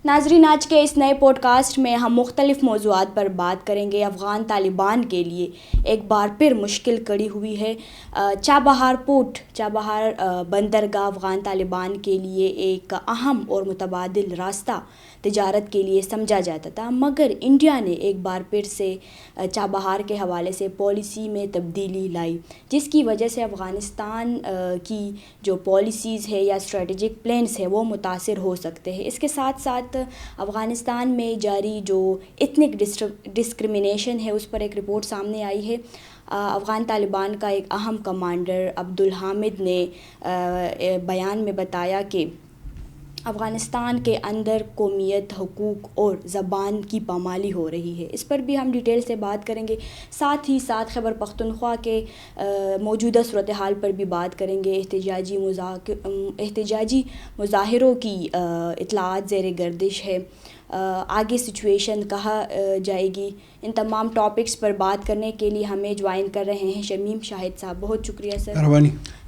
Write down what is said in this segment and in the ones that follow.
ناظرین، آج کے اس نئے پوڈ کاسٹ میں ہم مختلف موضوعات پر بات کریں گے۔ افغان طالبان کے لیے ایک بار پھر مشکل کڑی ہوئی ہے۔ چابہار پورٹ، چابہار بندرگاہ افغان طالبان کے لیے ایک اہم اور متبادل راستہ تجارت کے لیے سمجھا جاتا تھا، مگر انڈیا نے ایک بار پھر سے چابہار کے حوالے سے پالیسی میں تبدیلی لائی، جس کی وجہ سے افغانستان کی جو پالیسیز ہے یا اسٹریٹجک پلانس ہے وہ متاثر ہو سکتے ہیں۔ اس کے ساتھ ساتھ افغانستان میں جاری جو ایتھنک ڈسکرمنیشن ہے اس پر ایک رپورٹ سامنے آئی ہے۔ افغان طالبان کا ایک اہم کمانڈر عبدالحامد نے بیان میں بتایا کہ افغانستان کے اندر قومیت، حقوق اور زبان کی پامالی ہو رہی ہے۔ اس پر بھی ہم ڈیٹیل سے بات کریں گے، ساتھ ہی ساتھ خیبر پختونخوا کے موجودہ صورتحال پر بھی بات کریں گے۔ احتجاجی مظاہروں کی اطلاعات زیر گردش ہے، آگے سچویشن کہا جائے گی۔ ان تمام ٹاپکس پر بات کرنے کے لیے ہمیں جوائن کر رہے ہیں شمیم شاہد صاحب، بہت شکریہ سر۔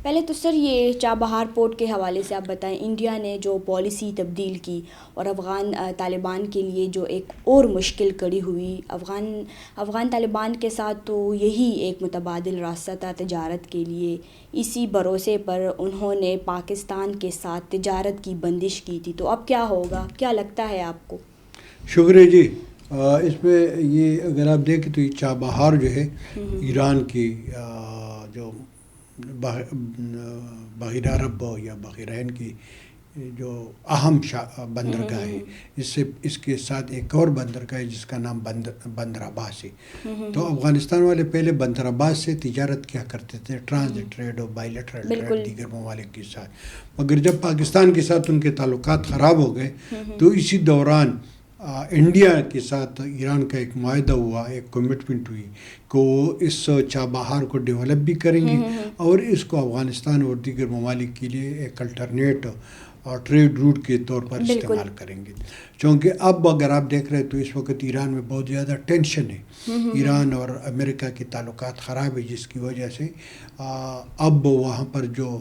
پہلے تو سر یہ چابہار پورٹ کے حوالے سے آپ بتائیں، انڈیا نے جو پالیسی تبدیل کی اور افغان طالبان کے لیے جو ایک اور مشکل کڑی ہوئی، افغان طالبان کے ساتھ تو یہی ایک متبادل راستہ تھا تجارت کے لیے، اسی بھروسے پر انہوں نے پاکستان کے ساتھ تجارت کی بندش کی تھی، تو اب کیا ہوگا؟ کیا لگتا ہے آپ کو؟ شکریہ جی۔ اس میں یہ اگر آپ دیکھیں تو یہ چابہار جو ہے ایران کی جو بحیرہ عرب یا بحرین کی جو اہم بندرگاہ ہے، اس کے ساتھ ایک اور بندرگاہ ہے جس کا نام بندر عباس ہے۔ تو افغانستان والے پہلے بندر عباس سے تجارت کیا کرتے تھے، ٹرانزٹ ٹریڈ اور بائیلیٹرل ٹریڈ دیگر ممالک کے ساتھ، مگر جب پاکستان کے ساتھ ان کے تعلقات خراب ہو گئے تو اسی دوران انڈیا کے ساتھ ایران کا ایک معاہدہ ہوا، ایک کمٹمنٹ ہوئی کہ وہ اس چابہار کو ڈیولپ بھی کریں گے اور اس کو افغانستان اور دیگر ممالک کے لیے ایک الٹرنیٹ اور ٹریڈ روٹ کے طور پر استعمال کریں گے۔ چونکہ اب اگر آپ دیکھ رہے ہیں تو اس وقت ایران میں بہت زیادہ ٹینشن ہے، ایران اور امریکہ کے تعلقات خراب ہے، جس کی وجہ سے اب وہاں پر جو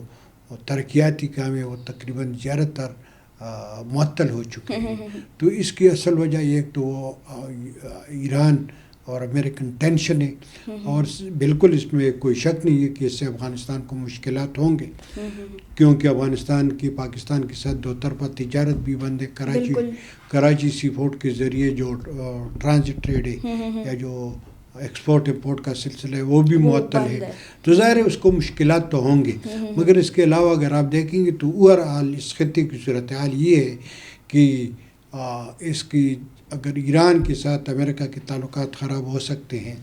ترقیاتی کام ہے وہ تقریباً زیادہ تر معطل ہو چکے ہیں۔ تو اس کی اصل وجہ ایک تو وہ ایران اور امریکن ٹینشن ہے، اور بالکل اس میں کوئی شک نہیں ہے کہ اس سے افغانستان کو مشکلات ہوں گے، کیونکہ افغانستان کی پاکستان کے ساتھ دو طرفہ تجارت بھی بند ہے۔ کراچی سی پورٹ کے ذریعے جو ٹرانزٹ ٹریڈ ہے یا جو ایکسپورٹ امپورٹ کا سلسلہ ہے وہ بھی معطل ہے، تو ظاہر ہے اس کو مشکلات تو ہوں گے۔ مگر اس کے علاوہ اگر آپ دیکھیں گے تو اوورآل اس خطے کی صورتحال یہ ہے کہ اس کی اگر ایران کے ساتھ امریکہ کے تعلقات خراب ہو سکتے ہیں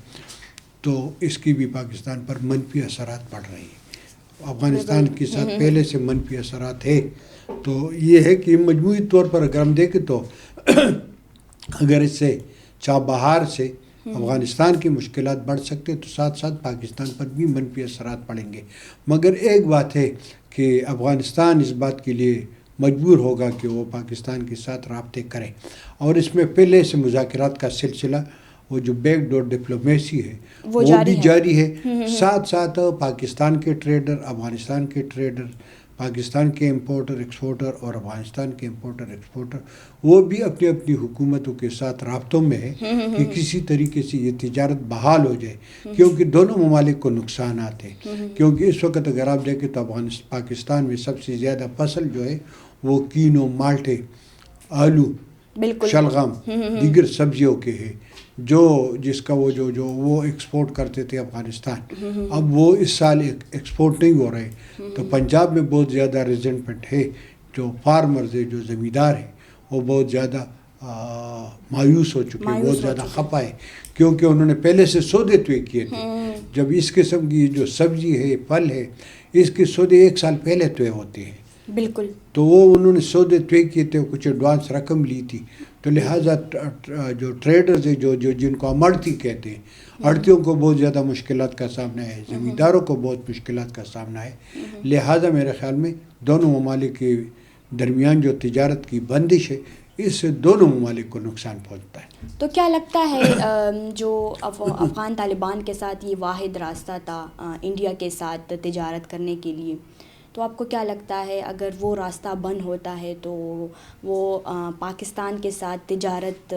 تو اس کی بھی پاکستان پر منفی اثرات پڑ رہے ہیں۔ افغانستان کے ساتھ پہلے سے منفی اثرات ہے، تو یہ ہے کہ مجموعی طور پر اگر ہم دیکھیں تو اگر اس سے چابہار سے افغانستان کی مشکلات بڑھ سکتے تو ساتھ ساتھ پاکستان پر بھی منفی اثرات پڑیں گے۔ مگر ایک بات ہے کہ افغانستان اس بات کے لیے مجبور ہوگا کہ وہ پاکستان کے ساتھ رابطے کریں، اور اس میں پہلے سے مذاکرات کا سلسلہ، وہ جو بیک ڈور ڈپلومیسی ہے وہ بھی جاری ہے۔ ساتھ ساتھ پاکستان کے ٹریڈر، افغانستان کے ٹریڈر، پاکستان کے امپورٹر ایکسپورٹر اور افغانستان کے امپورٹر ایکسپورٹر، وہ بھی اپنی اپنی حکومتوں کے ساتھ رابطوں میں ہے کہ کسی طریقے سے یہ تجارت بحال ہو جائے، کیونکہ دونوں ممالک کو نقصانات ہیں۔ کیونکہ اس وقت اگر آپ دیکھیں تو پاکستان میں سب سے زیادہ فصل جو ہے وہ کینو، مالٹے، آلو، شلغم، دیگر سبزیوں کے ہے، جس کا وہ ایکسپورٹ کرتے تھے افغانستان، اب وہ اس سال ایکسپورٹ نہیں ہو رہے۔ تو پنجاب میں بہت زیادہ ریزنٹمنٹ ہے، جو فارمرز ہے، جو زمیندار ہیں، وہ بہت زیادہ مایوس ہو چکے ہیں، بہت زیادہ خفا ہے، کیونکہ انہوں نے پہلے سے سودے طے کیے تھے۔ جب اس قسم کی جو سبزی ہے، پھل ہے، اس کے سودے ایک سال پہلے طے ہوتے ہیں، بالکل، تو وہ انہوں نے سودے طے کیے تھے، کچھ ایڈوانس رقم لی تھی، تو لہٰذا جو ٹریڈرز ہیں، جو جن کو ہم اڑتی کہتے ہیں، اڑتیوں کو بہت زیادہ مشکلات کا سامنا ہے، زمینداروں کو بہت مشکلات کا سامنا ہے۔ لہٰذا میرے خیال میں دونوں ممالک کے درمیان جو تجارت کی بندش ہے، اس سے دونوں ممالک کو نقصان پہنچتا ہے۔ تو کیا لگتا ہے جو افغان طالبان کے ساتھ یہ واحد راستہ تھا انڈیا کے ساتھ تجارت کرنے کے لیے، تو آپ کو کیا لگتا ہے اگر وہ راستہ بند ہوتا ہے تو وہ پاکستان کے ساتھ تجارت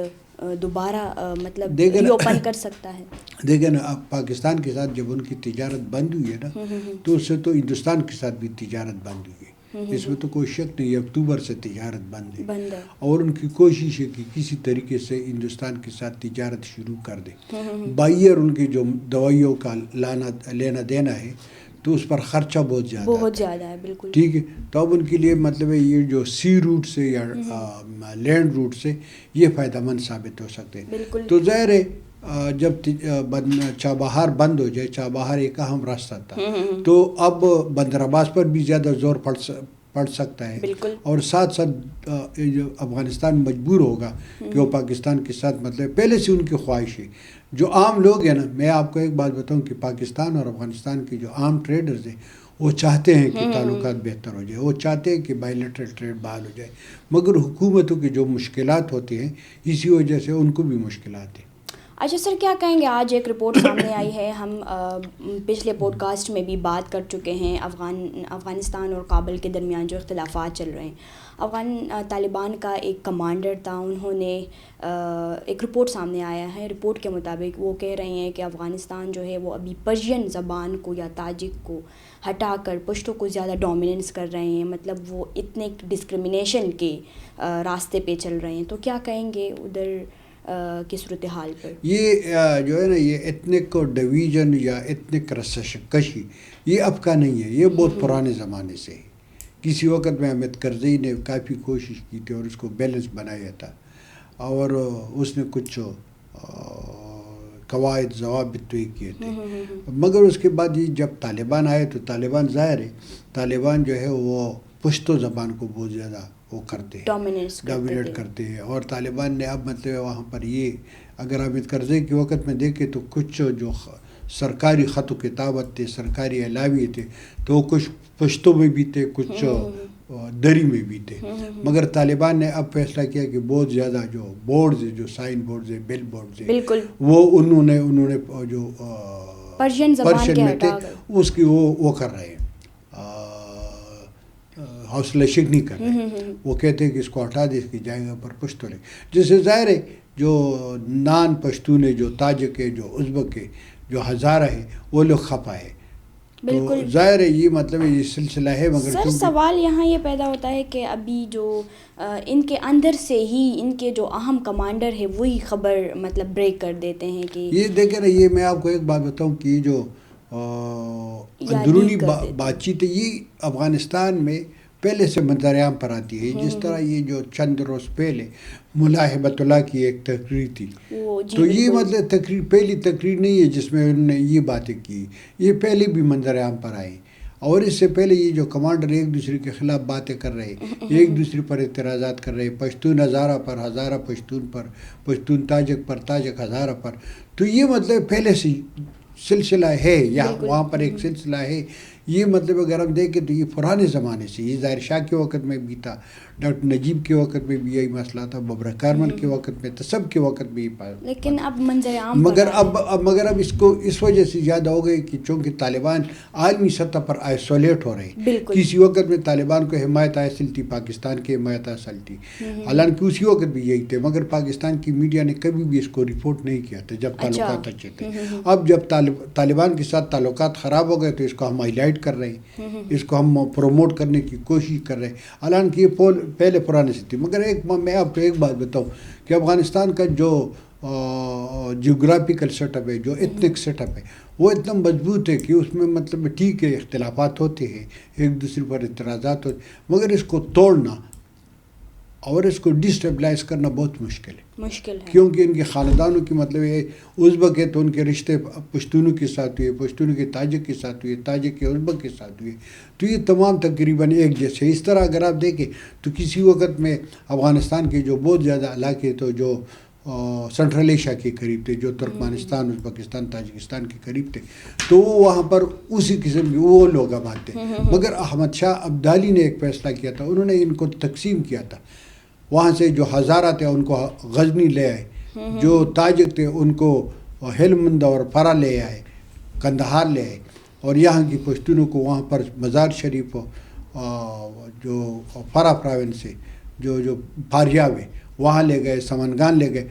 دوبارہ مطلب ری اوپن کر سکتا ہے؟ دیکھیں نا، اب پاکستان کے ساتھ جب ان کی تجارت بند ہوئی ہے نا، تو اس سے تو ہندوستان کے ساتھ بھی تجارت بند ہوئی ہے، اس میں تو کوئی شک نہیں ہے، اکتوبر سے تجارت بند ہے، اور ان کی کوشش ہے کہ کسی طریقے سے ہندوستان کے ساتھ تجارت شروع کر دے۔ بائیر ان کی جو دوائیوں کا لینا دینا ہے تو اس پر خرچہ بہت زیادہ ہے، بالکل ٹھیک ہے، تو اب ان کے لیے مطلب ہے یہ جو سی روٹ سے یا لینڈ روٹ سے یہ فائدہ مند ثابت ہو سکتے ہیں۔ تو ظاہر ہے جب چابہار بند ہو جائے، چابہار ایک اہم راستہ تھا، تو اب بندر عباس پر بھی زیادہ زور پڑ سکتا ہے، اور ساتھ ساتھ جو افغانستان مجبور ہوگا کہ وہ پاکستان کے ساتھ مطلب پہلے سے ان کی خواہش ہے۔ جو عام لوگ ہیں نا، میں آپ کو ایک بات بتاؤں کہ پاکستان اور افغانستان کے جو عام ٹریڈرز ہیں وہ چاہتے ہیں کہ تعلقات بہتر ہو جائے، وہ چاہتے ہیں کہ بائیلیٹرل ٹریڈ بحال ہو جائے، مگر حکومتوں کی جو مشکلات ہوتی ہیں اسی وجہ سے ان کو بھی مشکلات ہیں۔ اچھا سر، کیا کہیں گے آج ایک رپورٹ سامنے آئی ہے، ہم پچھلے پوڈ کاسٹ میں بھی بات کر چکے ہیں، افغانستان اور کابل کے درمیان جو اختلافات چل رہے ہیں، طالبان کا ایک کمانڈر تھا، انہوں نے ایک رپورٹ سامنے آیا ہے، رپورٹ کے مطابق وہ کہہ رہے ہیں کہ افغانستان جو ہے وہ ابھی پرشین زبان کو یا تاجک کو ہٹا کر پشتو کو زیادہ ڈومیننس کر رہے ہیں، مطلب وہ اتنک ڈسکرمنیشن کے راستے پہ چل رہے ہیں، تو کیا کہیں گے ادھر کی صورتحال پر؟ یہ جو ہے نا، یہ ایتھنک ڈویژن یا ایتھنک رسش کشی یہ اب کا نہیں ہے، یہ بہت پرانے زمانے سے ہے۔ کسی وقت میں حامد کرزئی نے کافی کوشش کی تھی اور اس کو بیلنس بنایا تھا، اور اس نے کچھ قواعد ضوابط طے کیے تھے، مگر اس کے بعد یہ جب طالبان آئے تو طالبان ظاہر ہے، طالبان جو ہے وہ پشتو زبان کو بہت زیادہ وہ کرتے ہیں، ڈومینیٹ کرتے ہیں، اور طالبان نے اب مطلب وہاں پر یہ اگر حامد کرزئی کے وقت میں دیکھیں تو کچھ جو سرکاری خط و کتابت تھے، سرکاری اعلامیے تھے، تو وہ کچھ پشتو میں بھی تھے، کچھ دری میں بھی تھے، مگر طالبان نے اب فیصلہ کیا کہ بہت زیادہ جو بورڈز ہیں، جو سائن بورڈز ہیں، بل بورڈز ہیں، وہ انہوں نے جو پرشین میں تھے اس کی وہ کر رہے ہیں، حوصلہ شکنی کر رہے ہیں، وہ کہتے ہیں کہ اس کو ہٹا دے، اس کی جگہ پر پشتو لے، جس سے ظاہر ہے جو نان پشتون ہے، جو تاجک ہے، جو ازبک ہے، جو ہزارہ ہے، وہ لوگ خفا ہے۔ تو ظاہر ہے یہ مطلب یہ سلسلہ ہے، مگر سر سوال یہاں یہ پیدا ہوتا ہے کہ ابھی جو ان کے اندر سے ہی ان کے جو اہم کمانڈر ہے وہی خبر مطلب بریک کر دیتے ہیں کہ یہ دیکھیں نا، یہ میں آپ کو ایک بات بتاؤں کہ یہ جو اندرونی بات چیت ہے یہ افغانستان میں پہلے سے منظر عام پر آتی ہے، جس طرح یہ جو چند روز پہلے ملا ہیبت اللہ کی ایک تقریر تھی، تو یہ مطلب پہلی تقریر نہیں ہے جس میں انہوں نے یہ باتیں کی، یہ پہلے بھی منظر عام پر آئے، اور اس سے پہلے یہ جو کمانڈر ایک دوسرے کے خلاف باتیں کر رہے، ایک دوسرے پر اعتراضات کر رہے، پشتون ہزارہ پر، ہزارہ پشتون پر، پشتون تاجک پر، تاجک ہزارہ پر، تو یہ مطلب پہلے سے سلسلہ ہے، یا وہاں پر ایک سلسلہ ہے، یہ مطلب اگر ہم دیکھیں تو یہ پرانے زمانے سے، یہ ظاہر شاہ کے وقت میں بھی تھا، ڈاکٹر نجیب کے وقت میں بھی یہی مسئلہ تھا، ببر کارمل کے وقت میں تھا، سب کے وقت میں یہ پایا، لیکن اب منظر عام مگر اب اس کو اس وجہ سے زیادہ ہو گئی کہ چونکہ طالبان عالمی سطح پر آئسولیٹ ہو رہے ہیں، کسی وقت میں طالبان کو حمایت حاصل تھی، پاکستان کی حمایت حاصل تھی، حالانکہ اسی وقت بھی یہی تھے، مگر پاکستان کی میڈیا نے کبھی بھی اس کو رپورٹ نہیں کیا تھا جب تعلقات اچھے تھے۔ اب جب طالبان کے ساتھ تعلقات خراب ہو گئے تو اس کو ہم ہائی لائٹ کر رہے ہیں، اس کو ہم پروموٹ کرنے کی کوشش کر رہے ہیں، حالانکہ یہ پہلے پرانے سے تھی۔ مگر میں آپ کو ایک بات بتاؤں کہ افغانستان کا جو جیوگرافیکل سیٹ اپ ہے، جو ایتھنک سیٹ اپ ہے، وہ اتنا مضبوط ہے کہ اس میں مطلب ٹھیک ہے اختلافات ہوتے ہیں، ایک دوسرے پر اعتراضات ہوتے ہیں، مگر اس کو توڑنا اور اس کو ڈسٹیبلائز کرنا بہت مشکل ہے، کیونکہ ان کے خاندانوں کی مطلب یہ ازبک ہے تو ان کے رشتے پشتونوں کے ساتھ ہوئے، پشتونوں کے تاجک کے ساتھ ہوئے، تاجک کے ازبک کے ساتھ ہوئے، تو یہ تمام تقریباً ایک جیسے۔ اس طرح اگر آپ دیکھیں تو کسی وقت میں افغانستان کے جو بہت زیادہ علاقے تو جو سنٹرل ایشیا کے قریب تھے، جو ترکمانستان، ازبکستان، تاجکستان کے قریب تھے، تو وہ وہاں پر اسی قسم کے وہ لوگ آباد تھے، مگر احمد شاہ عبدالی نے ایک فیصلہ کیا تھا، انہوں نے ان کو تقسیم کیا تھا، وہاں سے جو ہزارہ تھے ان کو غزنی لے آئے، جو تاجک تھے ان کو ہلمند اور فرا لے آئے، کندہار لے آئے، اور یہاں کی پشتونوں کو وہاں پر مزار شریف جو فرا پراونس سے جو فاریاب ہے وہاں لے گئے، سمنگان لے گئے،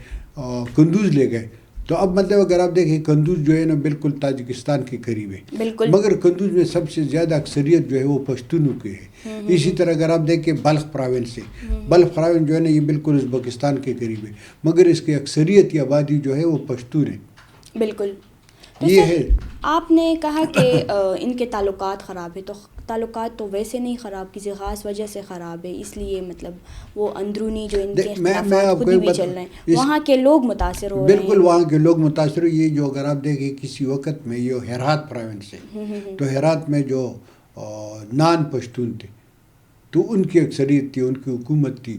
قندوز لے گئے. تو اب مطلب اگر آپ دیکھیں قندوز جو ہے نا بالکل تاجکستان کے قریب ہے، بالکل، مگر قندوز میں سب سے زیادہ اکثریت جو ہے وہ پشتونوں کی ہے. اسی طرح اگر آپ دیکھیں بلخ پراونس سے، بلخ پراونس جو ہے نا یہ بالکل ازبکستان کے قریب ہے، مگر اس کی اکثریت یا آبادی جو ہے وہ پشتون ہے. بالکل. تو یہ سر ہے. آپ نے کہا کہ ان کے تعلقات خراب ہے، تو تعلقات تو ویسے نہیں خراب، کسی خاص وجہ سے خراب ہے، اس لیے مطلب وہ اندرونی جو ان کے اختلافات خود بھی چل رہے ہیں، وہاں کے لوگ متاثر ہو رہے ہیں. بالکل وہاں کے لوگ متاثر. یہ جو اگر آپ دیکھیں کسی وقت میں یہ ہرات پراونس ہے، تو ہرات میں جو نان پشتون تھے تو ان کی اکثریت تھی، ان کی حکومت تھی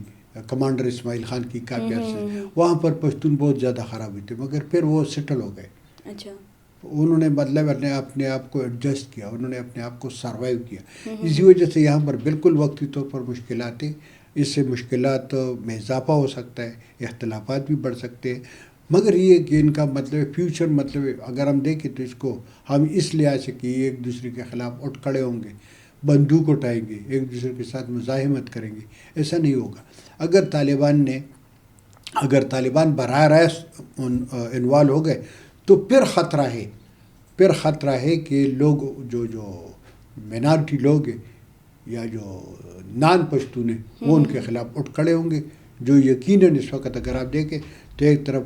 کمانڈر اسماعیل خان کی کافی عرصے. وہاں پر پشتون بہت زیادہ خراب ہوئے تھے، مگر پھر وہ سیٹل ہو گئے. اچھا. انہوں نے مطلب اپنے آپ کو ایڈجسٹ کیا، انہوں نے اپنے آپ کو سروائیو کیا. اسی وجہ سے یہاں پر بالکل وقتی طور پر مشکلات ہیں. اس سے مشکلات میں اضافہ ہو سکتا ہے، اختلافات بھی بڑھ سکتے ہیں، مگر یہ کہ ان کا مطلب فیوچر مطلب اگر ہم دیکھیں تو اس کو ہم اس لحاظ سے کہ ایک دوسرے کے خلاف اٹھ کھڑے ہوں گے، بندوق اٹھائیں گے، ایک دوسرے کے ساتھ مزاحمت کریں گے، ایسا نہیں ہوگا. اگر طالبان براہ راست انوالو ہو گئے تو پھر خطرہ ہے کہ لوگ جو مینارٹی لوگ ہیں یا جو نان پشتون ہیں وہ ان کے خلاف اٹھ کھڑے ہوں گے، جو یقیناً اس وقت اگر آپ دیکھیں تو ایک طرف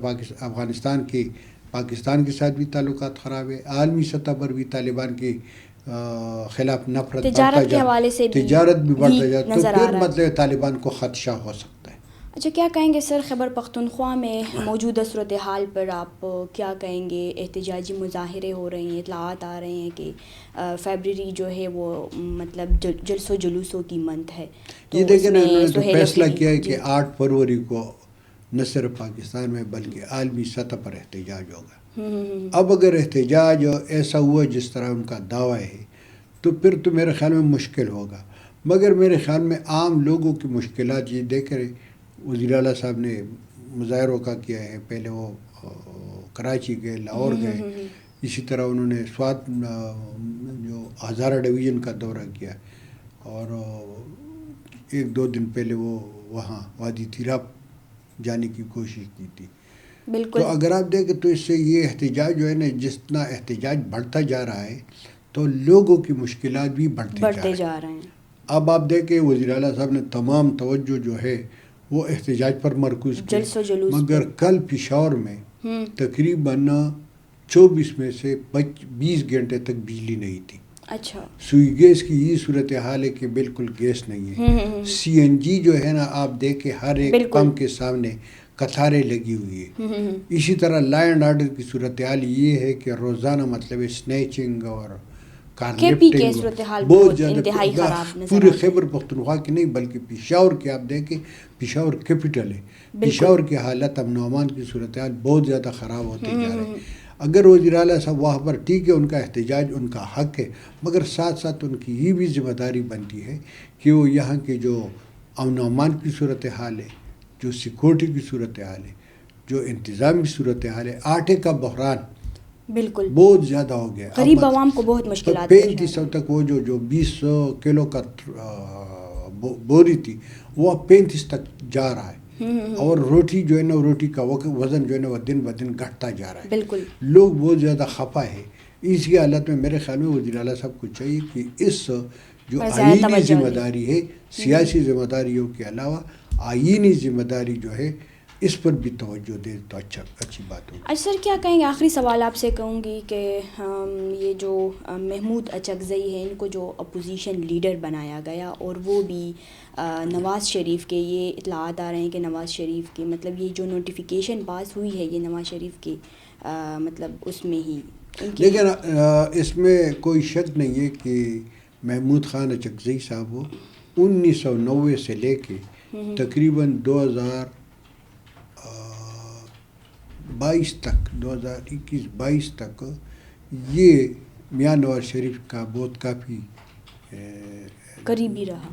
پاکستان کے ساتھ بھی تعلقات خراب ہے، عالمی سطح پر بھی طالبان کے خلاف نفرت تجارت کے حوالے سے تجارت بھی بڑھتا جاتا، تو پھر مطلب طالبان کو خدشہ ہو سکتا ہے. اچھا، کیا کہیں گے سر خیبر پختونخوا میں موجودہ صورتحال پر آپ کیا کہیں گے؟ احتجاجی مظاہرے ہو رہے ہیں، اطلاعات آ رہے ہیں کہ فیبرری جو ہے وہ مطلب جلسوں و جلوسوں کی منتھ ہے. یہ دیکھیں نا، انہوں نے تو فیصلہ کیا ہے کہ 8 فروری کو نہ صرف پاکستان میں بلکہ عالمی سطح پر احتجاج ہوگا. اب اگر احتجاج ایسا ہوا جس طرح ان کا دعویٰ ہے تو پھر تو میرے خیال میں مشکل ہوگا. مگر میرے خیال میں عام لوگوں کی مشکلات یہ دیکھ رہے، وزیر اعلیٰ صاحب نے مظاہروں کا کیا ہے، پہلے وہ کراچی گئے، لاہور گئے، اسی طرح انہوں نے سوات جو ہزارہ ڈویژن کا دورہ کیا، اور 1-2 دن پہلے وہ وہاں وادی تیراب جانے کی کوشش کی تھی. بالکل. تو اگر آپ دیکھیں تو اس سے یہ احتجاج جو ہے نا، جتنا احتجاج بڑھتا جا رہا ہے تو لوگوں کی مشکلات بھی بڑھتے جا رہے ہیں. اب آپ دیکھیں وزیر اعلیٰ صاحب نے تمام توجہ جو ہے وہ احتجاج پر مرکوز کی، مگر کل پشاور میں تقریباً 24 میں سے 20 گھنٹے تک بجلی نہیں تھی. اچھا. سوئی گیس کی یہ صورتحال ہے کہ بالکل گیس نہیں ہے. CNG جو ہے نا، آپ دیکھیں ہر ایک پمپ کے سامنے قطاریں لگی ہوئی ہے. اسی طرح لا اینڈ آرڈر کی صورتحال یہ ہے کہ روزانہ مطلب اسنیچنگ اور بہت زیادہ پورے خیبر پختونخوا کی نہیں بلکہ پشاور کے آپ دیکھیں، پشاور کیپٹل ہے، پشاور کی حالت امن و امان کی صورتحال بہت زیادہ خراب ہوتے جا رہے ہیں. اگر وزیر اعلیٰ صاحب وہاں پر ٹھیک ہے، ان کا احتجاج ان کا حق ہے، مگر ساتھ ساتھ ان کی یہ بھی ذمہ داری بنتی ہے کہ وہ یہاں کے جو امن و امان کی صورتحال ہے، جو سیکورٹی کی صورتحال ہے، جو انتظامی صورتحال ہے، آٹے کا بحران بالکل بہت زیادہ ہو گیا. غریب عوام کو بہت مشکلات. 3500 تک وہ جو 200 کلو کا بوری تھی وہ 35 تک جا رہا ہے. اور روٹی جو ہے نا، روٹی کا وزن جو ہے نا وہ دن بدن گھٹتا جا رہا ہے. بالکل. لوگ بہت زیادہ خفا ہے. اسی حالت میں میرے خیال میں وزیر اعلیٰ صاحب کو چاہیے کہ اس جو آئینی ذمہ داری ہے، سیاسی ذمہ داریوں کے علاوہ آئینی ذمہ داری جو ہے اس پر بھی توجہ دے تو اچھی بات ہوگی. اچھا سر، کیا کہیں گے؟ آخری سوال آپ سے کہوں گی کہ یہ جو محمود اچکزئی ہیں، ان کو جو اپوزیشن لیڈر بنایا گیا، اور وہ بھی نواز شریف کے، یہ اطلاعات آ رہے ہیں کہ نواز شریف کی مطلب یہ جو نوٹیفیکیشن پاس ہوئی ہے یہ نواز شریف کی مطلب اس میں ہی لیکن اس میں کوئی شک نہیں ہے کہ محمود خان اچکزئی صاحب وہ 1990 سے لے کے تقریباً 2021-22 تک یہ میاں نواز شریف کا بہت کافی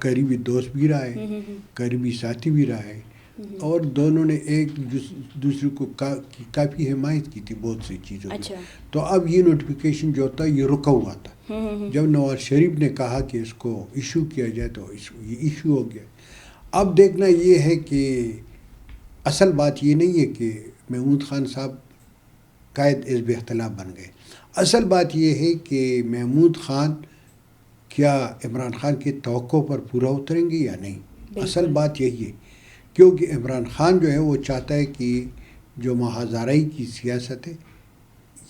قریبی دوست بھی رہا ہے، قریبی ساتھی بھی رہا ہے، اور دونوں نے ایک دوسرے کو کافی حمایت کی تھی بہت سی چیزوں کی. تو اب یہ نوٹیفیکیشن جو ہوتا ہے یہ رکا ہوا تھا. جب نواز شریف نے کہا کہ اس کو ایشو کیا جائے تو یہ ایشو ہو گیا. اب دیکھنا یہ ہے کہ اصل بات یہ نہیں ہے کہ محمود خان صاحب قائد حزب اختلاف بن گئے. اصل بات یہ ہے کہ محمود خان کیا عمران خان کی توقع پر پورا اتریں گے یا نہیں. اصل بات یہی ہے کیونکہ عمران خان جو ہے وہ چاہتا ہے کہ جو مہازارائی کی سیاست ہے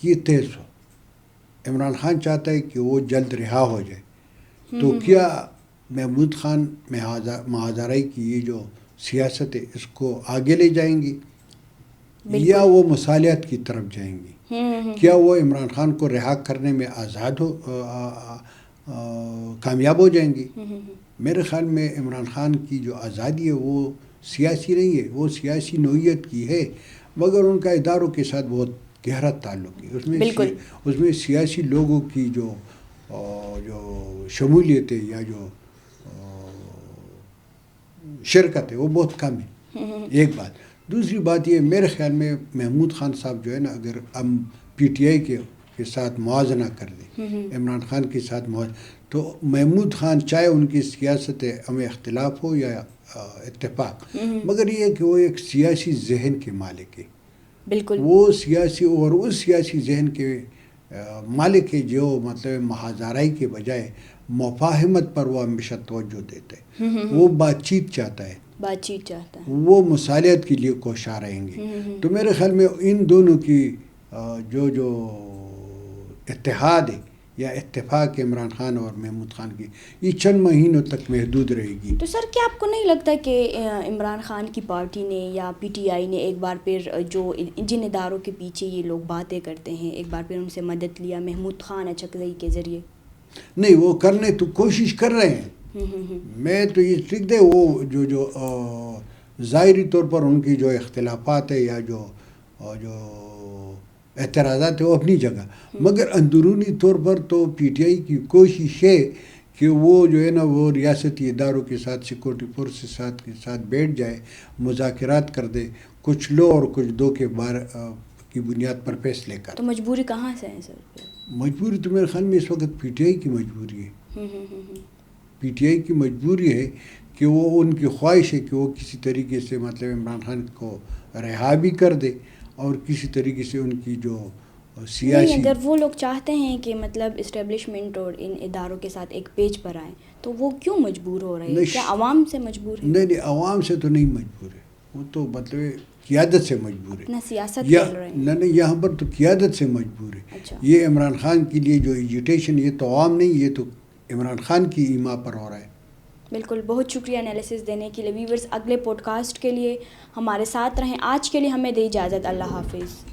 یہ تیز ہو. عمران خان چاہتا ہے کہ وہ جلد رہا ہو جائے. تو کیا محمود خان مہازارائی کی یہ جو سیاست ہے اس کو آگے لے جائیں گی یا وہ مصالحت کی طرف جائیں گی؟ کیا وہ عمران خان کو رہا کرنے میں کامیاب ہو جائیں گی؟ میرے خیال میں عمران خان کی جو آزادی ہے وہ سیاسی نہیں ہے، وہ سیاسی نوعیت کی ہے، مگر ان کا اداروں کے ساتھ بہت گہرا تعلق ہے. اس میں سیاسی لوگوں کی جو شمولیت ہے یا جو شرکت ہے وہ بہت کم ہے. ایک بات. دوسری بات یہ میرے خیال میں محمود خان صاحب جو ہے نا اگر ہم پی ٹی آئی کے ساتھ موازنہ کر دیں عمران خان کے ساتھ تو محمود خان چاہے ان کی سیاست ہمیں اختلاف ہو یا اتفاق، مگر یہ ہے کہ وہ ایک سیاسی ذہن کے مالک ہے. بالکل وہ اس سیاسی ذہن کے مالک ہے جو مطلب مہازارائی کے بجائے مفاہمت پر وہ ہمیشہ توجہ دیتا ہے. وہ بات چیت چاہتا ہے، وہ مصالحت کے لیے کوشاں رہیں گے. تو میرے خیال میں ان دونوں کی جو اتحاد ہے یا اتفاق عمران خان اور محمود خان کی یہ چند مہینوں تک محدود رہے گی. تو سر کیا آپ کو نہیں لگتا کہ عمران خان کی پارٹی نے یا پی ٹی آئی نے ایک بار پھر جو جن اداروں کے پیچھے یہ لوگ باتیں کرتے ہیں ایک بار پھر ان سے مدد لیا محمود خان اچکزئی کے ذریعے؟ نہیں، وہ کرنے تو کوشش کر رہے ہیں. میں تو یہ ٹھیک دے وہ جو ظاہری طور پر ان کی جو اختلافات ہے یا جو اعتراضات ہیں وہ اپنی جگہ، مگر اندرونی طور پر تو پی ٹی آئی کی کوشش ہے کہ وہ جو ہے نا وہ ریاستی اداروں کے ساتھ سیکورٹی فورس کے ساتھ بیٹھ جائے، مذاکرات کر دے، کچھ لو اور کچھ دو کے کی بنیاد پر فیصلے کر. تو مجبوری کہاں سے ہے سر؟ مجبوری تو میرے خیال میں اس وقت پی ٹی آئی کی مجبوری ہے. پی ٹی آئی کی مجبوری ہے کہ وہ ان کی خواہش ہے کہ وہ کسی طریقے سے مطلب عمران خان کو رہا بھی کر دے اور کسی طریقے سے ان کی جو سیاسی اگر وہ لوگ چاہتے ہیں کہ مطلب اسٹیبلشمنٹ اور ان اداروں کے ساتھ ایک پیج پر آئیں تو وہ کیوں مجبور ہو رہے ہیں؟ کیا عوام سے مجبور ہے؟ نہیں، عوام سے تو نہیں مجبور ہے، وہ تو مطلب قیادت سے مجبور ہے. اپنا سیاست کر رہے ہیں. نہیں، یہاں پر تو قیادت سے مجبور ہے. یہ عمران خان کے لیے جو ایجوٹیشن یہ تو عوام نہیں، یہ تو عمران خان کی ایما پر ہو رہا ہے. بالکل. بہت شکریہ انالیسس دینے کے لیے. ویورز اگلے پوڈ کاسٹ کے لیے ہمارے ساتھ رہیں. آج کے لیے ہمیں دے اجازت. اللہ حافظ.